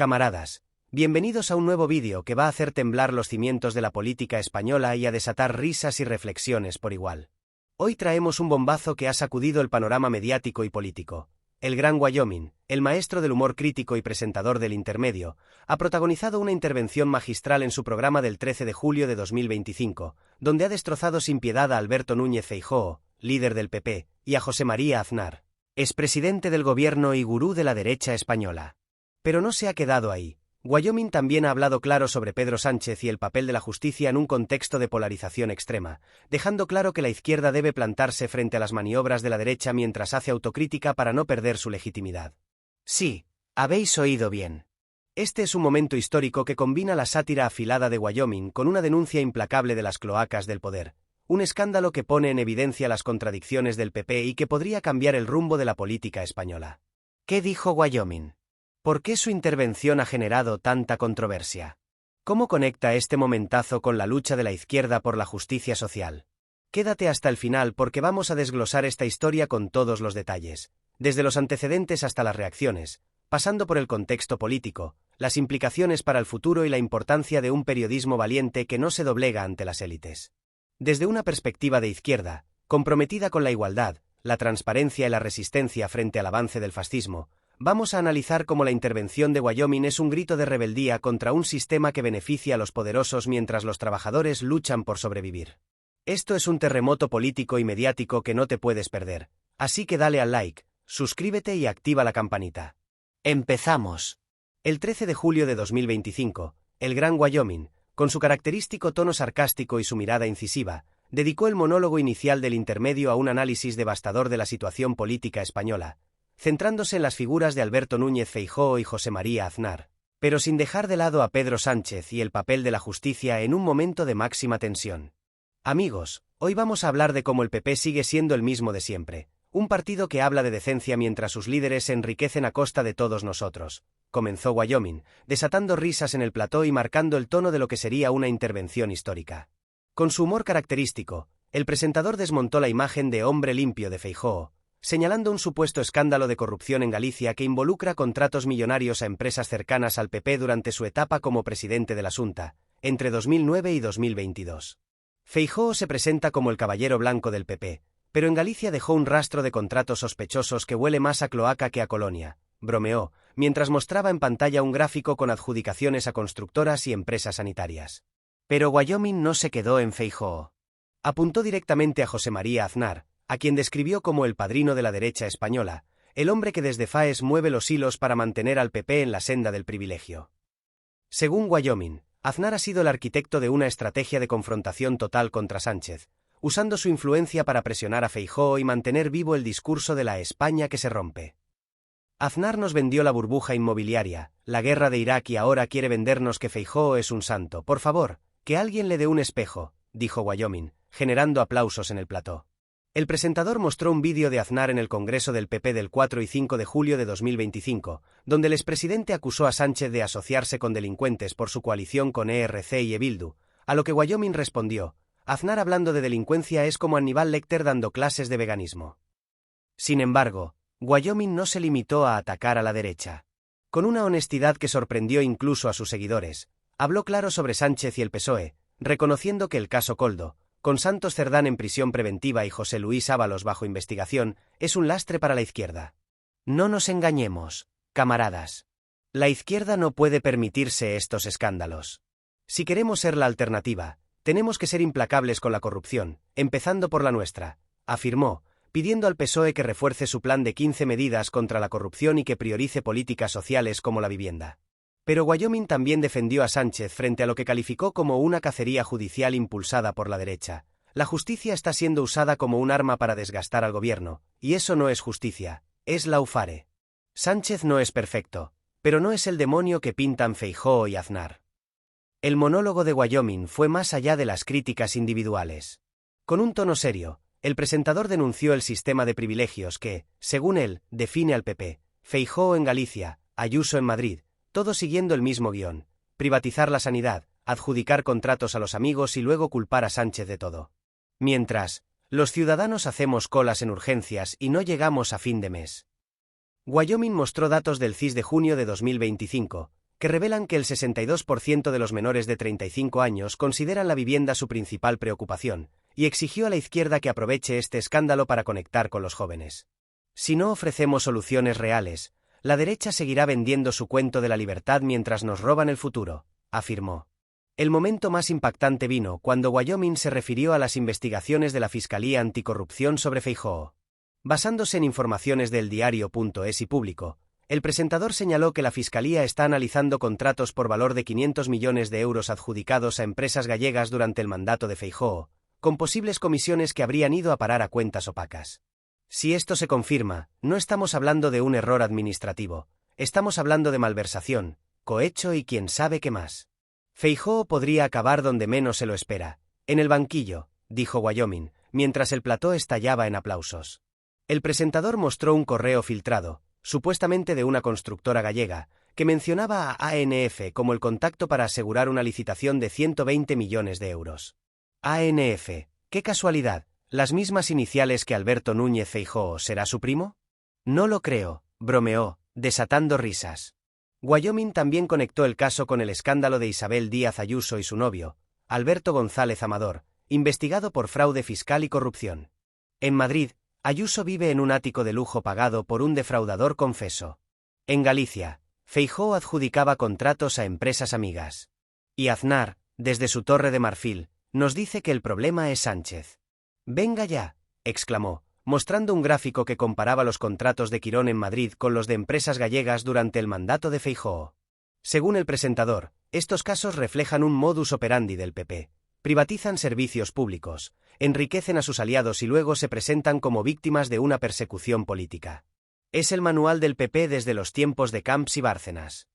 Camaradas, bienvenidos a un nuevo vídeo que va a hacer temblar los cimientos de la política española y a desatar risas y reflexiones por igual. Hoy traemos un bombazo que ha sacudido el panorama mediático y político. El Gran Wyoming, el maestro del humor crítico y presentador del Intermedio, ha protagonizado una intervención magistral en su programa del 13 de julio de 2025, donde ha destrozado sin piedad a Alberto Núñez Feijóo, líder del PP, y a José María Aznar, expresidente del gobierno y gurú de la derecha española. Pero no se ha quedado ahí. Wyoming también ha hablado claro sobre Pedro Sánchez y el papel de la justicia en un contexto de polarización extrema, dejando claro que la izquierda debe plantarse frente a las maniobras de la derecha mientras hace autocrítica para no perder su legitimidad. Sí, habéis oído bien. Este es un momento histórico que combina la sátira afilada de Wyoming con una denuncia implacable de las cloacas del poder, un escándalo que pone en evidencia las contradicciones del PP y que podría cambiar el rumbo de la política española. ¿Qué dijo Wyoming? ¿Por qué su intervención ha generado tanta controversia? ¿Cómo conecta este momentazo con la lucha de la izquierda por la justicia social? Quédate hasta el final porque vamos a desglosar esta historia con todos los detalles, desde los antecedentes hasta las reacciones, pasando por el contexto político, las implicaciones para el futuro y la importancia de un periodismo valiente que no se doblega ante las élites. Desde una perspectiva de izquierda, comprometida con la igualdad, la transparencia y la resistencia frente al avance del fascismo, vamos a analizar cómo la intervención de Wyoming es un grito de rebeldía contra un sistema que beneficia a los poderosos mientras los trabajadores luchan por sobrevivir. Esto es un terremoto político y mediático que no te puedes perder, así que dale al like, suscríbete y activa la campanita. ¡Empezamos! El 13 de julio de 2025, el Gran Wyoming, con su característico tono sarcástico y su mirada incisiva, dedicó el monólogo inicial del Intermedio a un análisis devastador de la situación política española, centrándose en las figuras de Alberto Núñez Feijóo y José María Aznar, pero sin dejar de lado a Pedro Sánchez y el papel de la justicia en un momento de máxima tensión. Amigos, hoy vamos a hablar de cómo el PP sigue siendo el mismo de siempre, un partido que habla de decencia mientras sus líderes se enriquecen a costa de todos nosotros, comenzó Wyoming, desatando risas en el plató y marcando el tono de lo que sería una intervención histórica. Con su humor característico, el presentador desmontó la imagen de hombre limpio de Feijóo, señalando un supuesto escándalo de corrupción en Galicia que involucra contratos millonarios a empresas cercanas al PP durante su etapa como presidente de la Xunta, entre 2009 y 2022. Feijóo se presenta como el caballero blanco del PP, pero en Galicia dejó un rastro de contratos sospechosos que huele más a cloaca que a colonia, bromeó, mientras mostraba en pantalla un gráfico con adjudicaciones a constructoras y empresas sanitarias. Pero Wyoming no se quedó en Feijóo. Apuntó directamente a José María Aznar, a quien describió como el padrino de la derecha española, el hombre que desde FAES mueve los hilos para mantener al PP en la senda del privilegio. Según Wyoming, Aznar ha sido el arquitecto de una estrategia de confrontación total contra Sánchez, usando su influencia para presionar a Feijóo y mantener vivo el discurso de la España que se rompe. Aznar nos vendió la burbuja inmobiliaria, la guerra de Irak y ahora quiere vendernos que Feijóo es un santo. Por favor, que alguien le dé un espejo, dijo Wyoming, generando aplausos en el plató. El presentador mostró un vídeo de Aznar en el Congreso del PP del 4 y 5 de julio de 2025, donde el expresidente acusó a Sánchez de asociarse con delincuentes por su coalición con ERC y Bildu, a lo que Wyoming respondió: Aznar hablando de delincuencia es como Aníbal Lecter dando clases de veganismo. Sin embargo, Wyoming no se limitó a atacar a la derecha. Con una honestidad que sorprendió incluso a sus seguidores, habló claro sobre Sánchez y el PSOE, reconociendo que el caso Koldo, con Santos Cerdán en prisión preventiva y José Luis Ábalos bajo investigación, es un lastre para la izquierda. No nos engañemos, camaradas. La izquierda no puede permitirse estos escándalos. Si queremos ser la alternativa, tenemos que ser implacables con la corrupción, empezando por la nuestra, afirmó, pidiendo al PSOE que refuerce su plan de 15 medidas contra la corrupción y que priorice políticas sociales como la vivienda. Pero Wyoming también defendió a Sánchez frente a lo que calificó como una cacería judicial impulsada por la derecha. La justicia está siendo usada como un arma para desgastar al gobierno, y eso no es justicia, es lawfare. Sánchez no es perfecto, pero no es el demonio que pintan Feijóo y Aznar. El monólogo de Wyoming fue más allá de las críticas individuales. Con un tono serio, el presentador denunció el sistema de privilegios que, según él, define al PP, Feijóo en Galicia, Ayuso en Madrid, todo siguiendo el mismo guión: privatizar la sanidad, adjudicar contratos a los amigos y luego culpar a Sánchez de todo. Mientras, los ciudadanos hacemos colas en urgencias y no llegamos a fin de mes. Wyoming mostró datos del CIS de junio de 2025, que revelan que el 62% de los menores de 35 años consideran la vivienda su principal preocupación, y exigió a la izquierda que aproveche este escándalo para conectar con los jóvenes. Si no ofrecemos soluciones reales, la derecha seguirá vendiendo su cuento de la libertad mientras nos roban el futuro, afirmó. El momento más impactante vino cuando Wyoming se refirió a las investigaciones de la Fiscalía Anticorrupción sobre Feijóo. Basándose en informaciones del diario.es y Público, el presentador señaló que la Fiscalía está analizando contratos por valor de 500 millones de euros adjudicados a empresas gallegas durante el mandato de Feijóo, con posibles comisiones que habrían ido a parar a cuentas opacas. Si esto se confirma, no estamos hablando de un error administrativo, estamos hablando de malversación, cohecho y quién sabe qué más. Feijóo podría acabar donde menos se lo espera, en el banquillo, dijo Wyoming, mientras el plató estallaba en aplausos. El presentador mostró un correo filtrado, supuestamente de una constructora gallega, que mencionaba a ANF como el contacto para asegurar una licitación de 120 millones de euros. ANF, qué casualidad, las mismas iniciales que Alberto Núñez Feijóo, ¿será su primo? No lo creo, bromeó, desatando risas. Wyoming también conectó el caso con el escándalo de Isabel Díaz Ayuso y su novio, Alberto González Amador, investigado por fraude fiscal y corrupción. En Madrid, Ayuso vive en un ático de lujo pagado por un defraudador confeso. En Galicia, Feijóo adjudicaba contratos a empresas amigas. Y Aznar, desde su Torre de Marfil, nos dice que el problema es Sánchez. «Venga ya», exclamó, mostrando un gráfico que comparaba los contratos de Quirón en Madrid con los de empresas gallegas durante el mandato de Feijóo. Según el presentador, estos casos reflejan un modus operandi del PP. Privatizan servicios públicos, enriquecen a sus aliados y luego se presentan como víctimas de una persecución política. Es el manual del PP desde los tiempos de Camps y Bárcenas.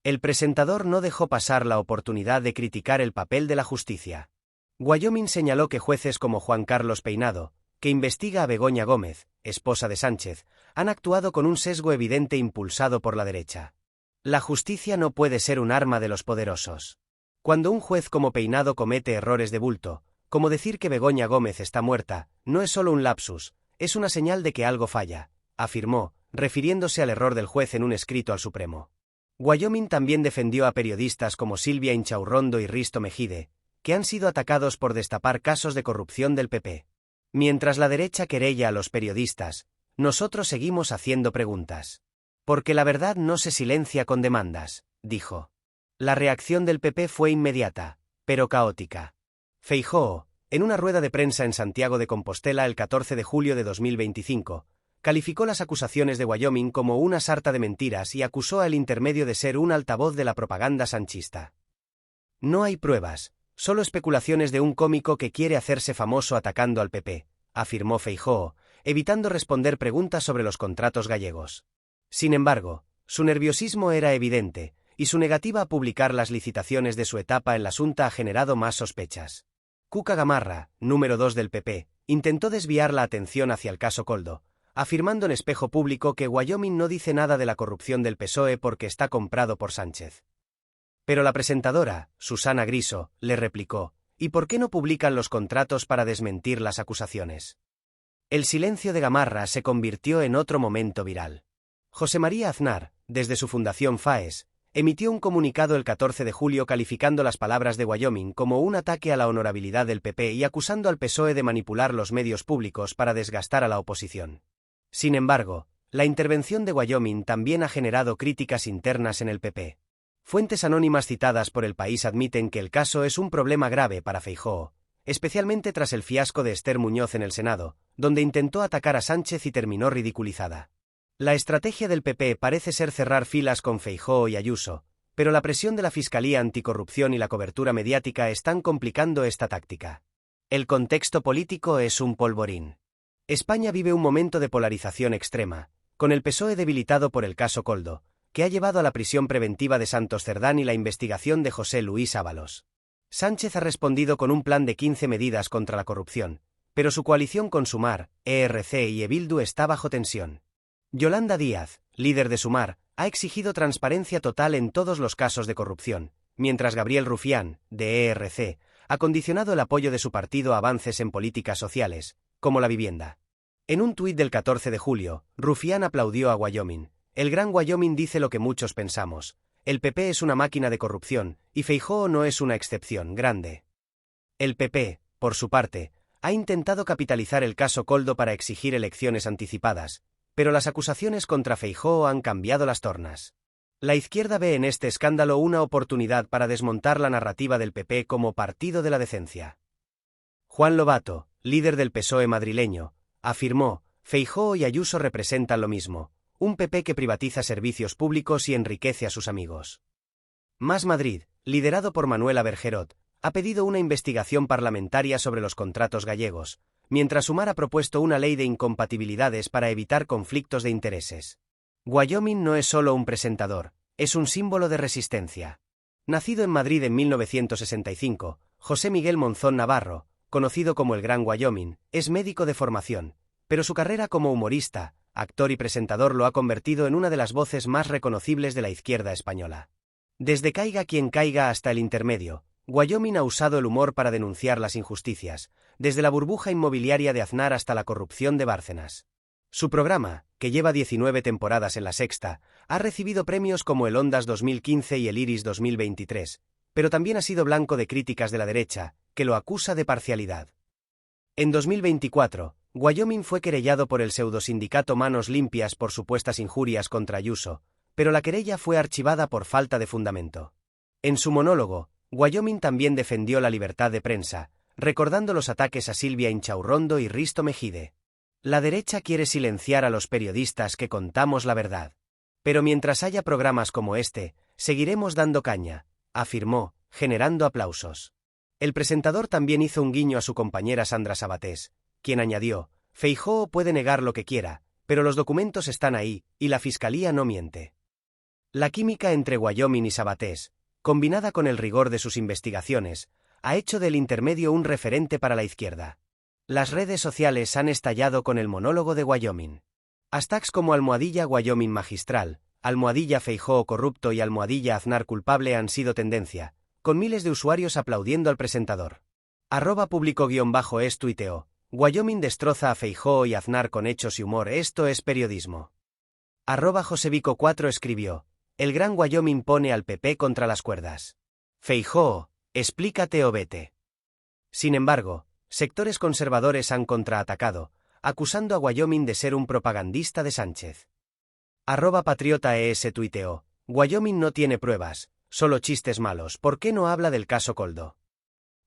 El presentador no dejó pasar la oportunidad de criticar el papel de la justicia. Wyoming señaló que jueces como Juan Carlos Peinado, que investiga a Begoña Gómez, esposa de Sánchez, han actuado con un sesgo evidente impulsado por la derecha. La justicia no puede ser un arma de los poderosos. Cuando un juez como Peinado comete errores de bulto, como decir que Begoña Gómez está muerta, no es solo un lapsus, es una señal de que algo falla, afirmó, refiriéndose al error del juez en un escrito al Supremo. Wyoming también defendió a periodistas como Silvia Inchaurrondo y Risto Mejide, que han sido atacados por destapar casos de corrupción del PP. Mientras la derecha querella a los periodistas, nosotros seguimos haciendo preguntas. Porque la verdad no se silencia con demandas, dijo. La reacción del PP fue inmediata, pero caótica. Feijóo, en una rueda de prensa en Santiago de Compostela el 14 de julio de 2025, calificó las acusaciones de Wyoming como una sarta de mentiras y acusó al intermedio de ser un altavoz de la propaganda sanchista. No hay pruebas, solo especulaciones de un cómico que quiere hacerse famoso atacando al PP, afirmó Feijóo, evitando responder preguntas sobre los contratos gallegos. Sin embargo, su nerviosismo era evidente, y su negativa a publicar las licitaciones de su etapa en la Xunta ha generado más sospechas. Cuca Gamarra, número 2 del PP, intentó desviar la atención hacia el caso Koldo, afirmando en Espejo Público que Wyoming no dice nada de la corrupción del PSOE porque está comprado por Sánchez. Pero la presentadora, Susana Griso, le replicó, ¿y por qué no publican los contratos para desmentir las acusaciones? El silencio de Gamarra se convirtió en otro momento viral. José María Aznar, desde su fundación FAES, emitió un comunicado el 14 de julio calificando las palabras de Wyoming como un ataque a la honorabilidad del PP y acusando al PSOE de manipular los medios públicos para desgastar a la oposición. Sin embargo, la intervención de Wyoming también ha generado críticas internas en el PP. Fuentes anónimas citadas por El País admiten que el caso es un problema grave para Feijóo, especialmente tras el fiasco de Esther Muñoz en el Senado, donde intentó atacar a Sánchez y terminó ridiculizada. La estrategia del PP parece ser cerrar filas con Feijóo y Ayuso, pero la presión de la Fiscalía Anticorrupción y la cobertura mediática están complicando esta táctica. El contexto político es un polvorín. España vive un momento de polarización extrema, con el PSOE debilitado por el caso Koldo, que ha llevado a la prisión preventiva de Santos Cerdán y la investigación de José Luis Ábalos. Sánchez ha respondido con un plan de 15 medidas contra la corrupción, pero su coalición con Sumar, ERC y Bildu está bajo tensión. Yolanda Díaz, líder de Sumar, ha exigido transparencia total en todos los casos de corrupción, mientras Gabriel Rufián, de ERC, ha condicionado el apoyo de su partido a avances en políticas sociales, como la vivienda. En un tuit del 14 de julio, Rufián aplaudió a Wyoming. El gran Wyoming dice lo que muchos pensamos. el PP es una máquina de corrupción, y Feijóo no es una excepción grande. El PP, por su parte, ha intentado capitalizar el caso Koldo para exigir elecciones anticipadas, pero las acusaciones contra Feijóo han cambiado las tornas. La izquierda ve en este escándalo una oportunidad para desmontar la narrativa del PP como partido de la decencia. Juan Lobato, líder del PSOE madrileño, afirmó: Feijóo y Ayuso representan lo mismo, un PP que privatiza servicios públicos y enriquece a sus amigos. Más Madrid, liderado por Manuela Bergerot, ha pedido una investigación parlamentaria sobre los contratos gallegos, mientras Sumar ha propuesto una ley de incompatibilidades para evitar conflictos de intereses. Wyoming no es solo un presentador, es un símbolo de resistencia. Nacido en Madrid en 1965, José Miguel Monzón Navarro, conocido como el Gran Wyoming, es médico de formación, pero su carrera como humorista, actor y presentador lo ha convertido en una de las voces más reconocibles de la izquierda española. Desde Caiga quien caiga hasta el intermedio, Wyoming ha usado el humor para denunciar las injusticias, desde la burbuja inmobiliaria de Aznar hasta la corrupción de Bárcenas. Su programa, que lleva 19 temporadas en La Sexta, ha recibido premios como el Ondas 2015 y el Iris 2023, pero también ha sido blanco de críticas de la derecha, que lo acusa de parcialidad. En 2024, Wyoming fue querellado por el pseudosindicato Manos Limpias por supuestas injurias contra Ayuso, pero la querella fue archivada por falta de fundamento. En su monólogo, Wyoming también defendió la libertad de prensa, recordando los ataques a Silvia Inchaurrondo y Risto Mejide. La derecha quiere silenciar a los periodistas que contamos la verdad. Pero mientras haya programas como este, seguiremos dando caña, afirmó, generando aplausos. El presentador también hizo un guiño a su compañera Sandra Sabatés, quien añadió: Feijóo puede negar lo que quiera, pero los documentos están ahí, y la fiscalía no miente. La química entre Wyoming y Sabatés, combinada con el rigor de sus investigaciones, ha hecho del intermedio un referente para la izquierda. Las redes sociales han estallado con el monólogo de Wyoming. Hashtags como #Wyoming magistral, #Feijóo corrupto y #Aznar culpable han sido tendencia, con miles de usuarios aplaudiendo al presentador. @público_es tuiteó: Wyoming destroza a Feijóo y Aznar con hechos y humor, esto es periodismo. @Josevico4 escribió: el Gran Wyoming pone al PP contra las cuerdas. Feijóo, explícate o vete. Sin embargo, sectores conservadores han contraatacado, acusando a Wyoming de ser un propagandista de Sánchez. @patriotaes tuiteó: Wyoming no tiene pruebas, solo chistes malos, ¿por qué no habla del caso Koldo?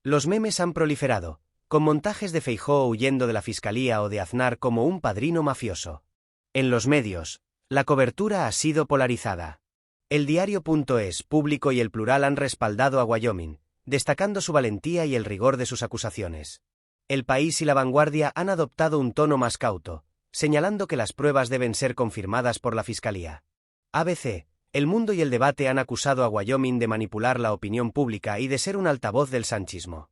Los memes han proliferado, con montajes de Feijóo huyendo de la fiscalía o de Aznar como un padrino mafioso. En los medios, la cobertura ha sido polarizada. El diario.es, Público y El Plural han respaldado a Wyoming, destacando su valentía y el rigor de sus acusaciones. El País y La Vanguardia han adoptado un tono más cauto, señalando que las pruebas deben ser confirmadas por la Fiscalía. ABC, El Mundo y El Debate han acusado a Wyoming de manipular la opinión pública y de ser un altavoz del sanchismo.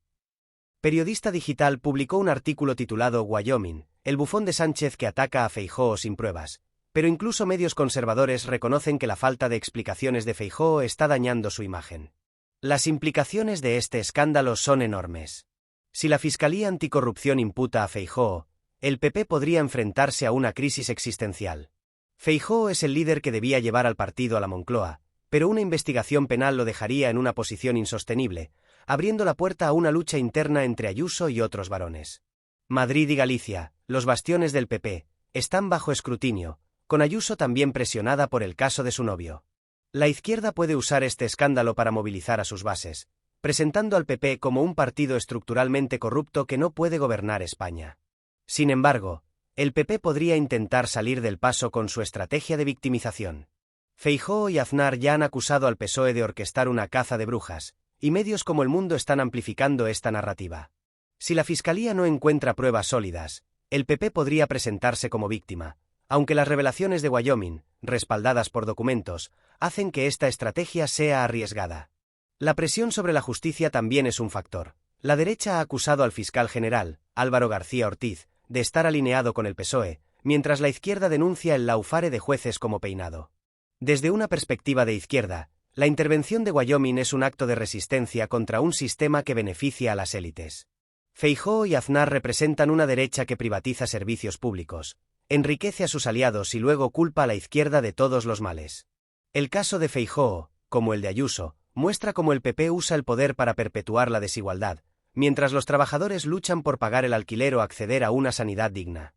Periodista Digital publicó un artículo titulado Wyoming, el bufón de Sánchez que ataca a Feijóo sin pruebas, pero incluso medios conservadores reconocen que la falta de explicaciones de Feijóo está dañando su imagen. Las implicaciones de este escándalo son enormes. Si la Fiscalía Anticorrupción imputa a Feijóo, el PP podría enfrentarse a una crisis existencial. Feijóo es el líder que debía llevar al partido a la Moncloa, pero una investigación penal lo dejaría en una posición insostenible, abriendo la puerta a una lucha interna entre Ayuso y otros varones. Madrid y Galicia, los bastiones del PP, están bajo escrutinio, con Ayuso también presionada por el caso de su novio. La izquierda puede usar este escándalo para movilizar a sus bases, presentando al PP como un partido estructuralmente corrupto que no puede gobernar España. Sin embargo, el PP podría intentar salir del paso con su estrategia de victimización. Feijóo y Aznar ya han acusado al PSOE de orquestar una caza de brujas, y medios como El Mundo están amplificando esta narrativa. Si la Fiscalía no encuentra pruebas sólidas, el PP podría presentarse como víctima, aunque las revelaciones de Wyoming, respaldadas por documentos, hacen que esta estrategia sea arriesgada. La presión sobre la justicia también es un factor. La derecha ha acusado al fiscal general, Álvaro García Ortiz, de estar alineado con el PSOE, mientras la izquierda denuncia el laufare de jueces como Peinado. Desde una perspectiva de izquierda, la intervención de Wyoming es un acto de resistencia contra un sistema que beneficia a las élites. Feijóo y Aznar representan una derecha que privatiza servicios públicos, enriquece a sus aliados y luego culpa a la izquierda de todos los males. El caso de Feijóo, como el de Ayuso, muestra cómo el PP usa el poder para perpetuar la desigualdad, mientras los trabajadores luchan por pagar el alquiler o acceder a una sanidad digna.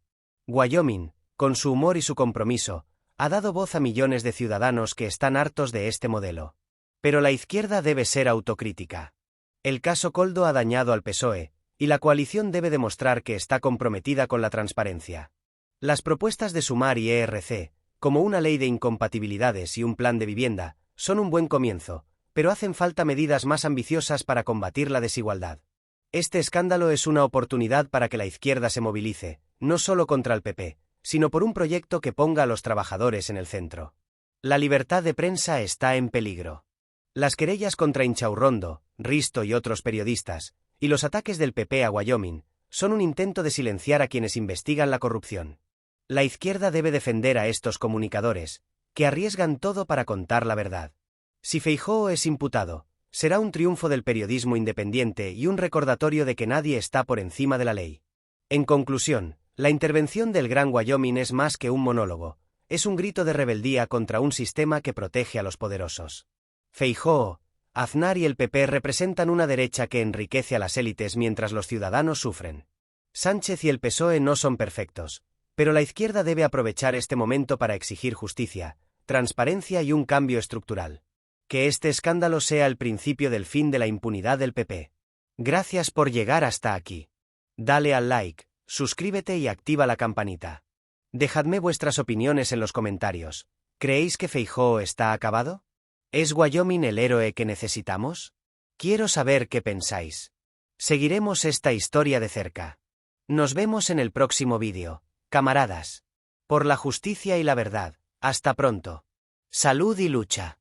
Wyoming, con su humor y su compromiso, ha dado voz a millones de ciudadanos que están hartos de este modelo. Pero la izquierda debe ser autocrítica. El caso Koldo ha dañado al PSOE, y la coalición debe demostrar que está comprometida con la transparencia. Las propuestas de Sumar y ERC, como una ley de incompatibilidades y un plan de vivienda, son un buen comienzo, pero hacen falta medidas más ambiciosas para combatir la desigualdad. Este escándalo es una oportunidad para que la izquierda se movilice, no solo contra el PP, sino por un proyecto que ponga a los trabajadores en el centro. La libertad de prensa está en peligro. Las querellas contra Inchaurrondo, Risto y otros periodistas, y los ataques del PP a Wyoming, son un intento de silenciar a quienes investigan la corrupción. La izquierda debe defender a estos comunicadores, que arriesgan todo para contar la verdad. Si Feijóo es imputado, será un triunfo del periodismo independiente y un recordatorio de que nadie está por encima de la ley. En conclusión, la intervención del Gran Wyoming es más que un monólogo, es un grito de rebeldía contra un sistema que protege a los poderosos. Feijóo, Aznar y el PP representan una derecha que enriquece a las élites mientras los ciudadanos sufren. Sánchez y el PSOE no son perfectos, pero la izquierda debe aprovechar este momento para exigir justicia, transparencia y un cambio estructural. Que este escándalo sea el principio del fin de la impunidad del PP. Gracias por llegar hasta aquí. Dale al like, suscríbete y activa la campanita. Dejadme vuestras opiniones en los comentarios. ¿Creéis que Feijóo está acabado? ¿Es Wyoming el héroe que necesitamos? Quiero saber qué pensáis. Seguiremos esta historia de cerca. Nos vemos en el próximo vídeo, camaradas. Por la justicia y la verdad, hasta pronto. Salud y lucha.